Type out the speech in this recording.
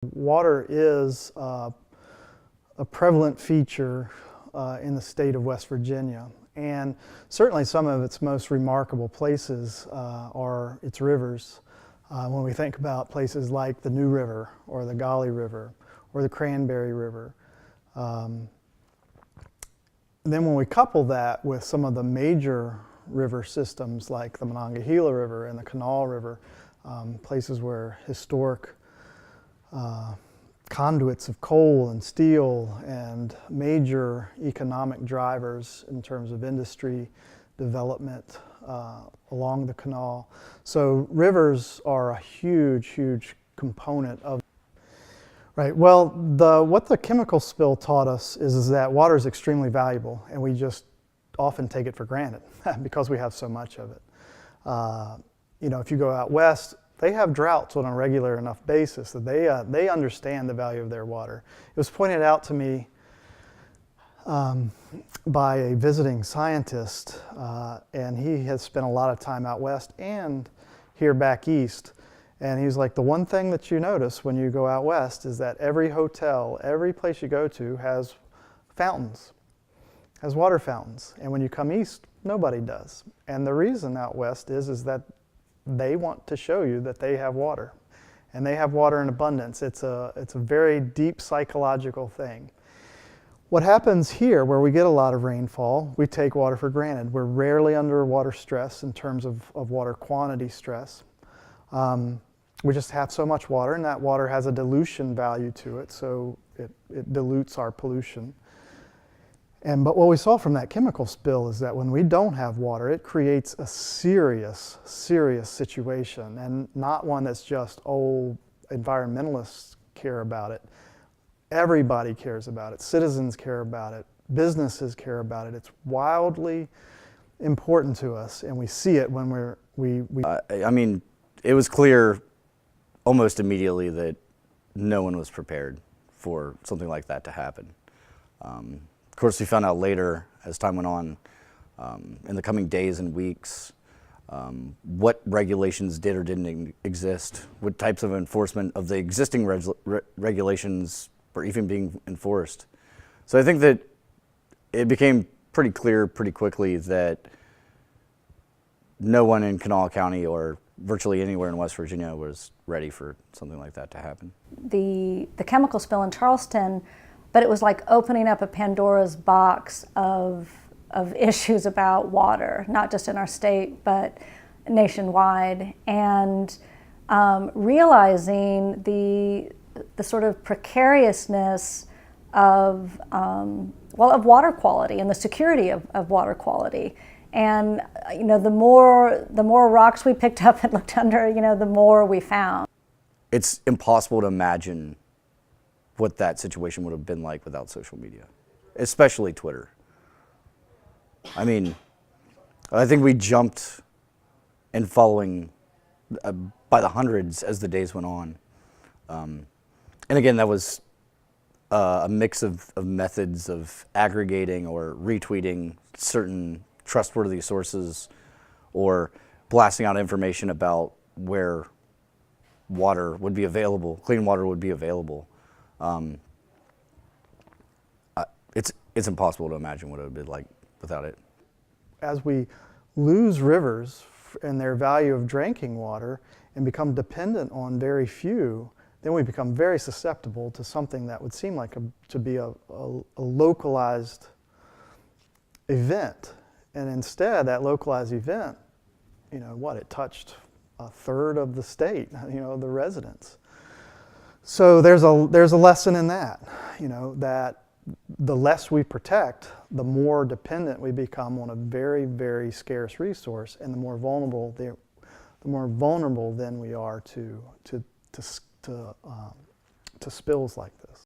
Water is a prevalent feature in the state of West Virginia, and certainly some of its most remarkable places are its rivers. When we think about places like the New River or the Golly River or the Cranberry River. Then when we couple that with some of the major river systems like the Monongahela River and the Kanawha River, places where historic conduits of coal and steel and major economic drivers in terms of industry development along the canal. So rivers are a huge, huge component of. Right, well, what the chemical spill taught us is that water is extremely valuable, and we just often take it for granted because we have so much of it. If you go out west, they have droughts on a regular enough basis that they understand the value of their water. It was pointed out to me by a visiting scientist, and he has spent a lot of time out west and here back east. And he's like, the one thing that you notice when you go out west is that every hotel, every place you go to has fountains, has water fountains. And when you come east, nobody does. And the reason out west is that they want to show you that they have water. And they have water in abundance. It's a very deep psychological thing. What happens here, where we get a lot of rainfall, we take water for granted. We're rarely under water stress in terms of water quantity stress. We just have so much water, and that water has a dilution value to it, so it dilutes our pollution. But what we saw from that chemical spill is that when we don't have water, it creates a serious, serious situation, and not one that's just, environmentalists care about it. Everybody cares about it. Citizens care about it. Businesses care about it. It's wildly important to us, and we see it when it was clear almost immediately that no one was prepared for something like that to happen. Of course, we found out later, as time went on, in the coming days and weeks, what regulations did or didn't exist, what types of enforcement of the existing regulations were even being enforced. So I think that it became pretty clear pretty quickly that no one in Kanawha County or virtually anywhere in West Virginia was ready for something like that to happen. The chemical spill in Charleston, but it was like opening up a Pandora's box of issues about water, not just in our state, but nationwide, and realizing the sort of precariousness of water quality and the security of water quality. And the more rocks we picked up and looked under, the more we found. It's impossible to imagine what that situation would have been like without social media, especially Twitter. I think we jumped in following by the hundreds as the days went on. And again, that was a mix of methods of aggregating or retweeting certain trustworthy sources or blasting out information about where water would be available, clean water would be available. It's impossible to imagine what it would be like without it. As we lose rivers and their value of drinking water and become dependent on very few, then we become very susceptible to something that would seem like to be a localized event. And instead, that localized event, it touched a third of the state, the residents. So there's a lesson in that, that the less we protect, the more dependent we become on a very, very scarce resource, and the more vulnerable then we are to spills like this.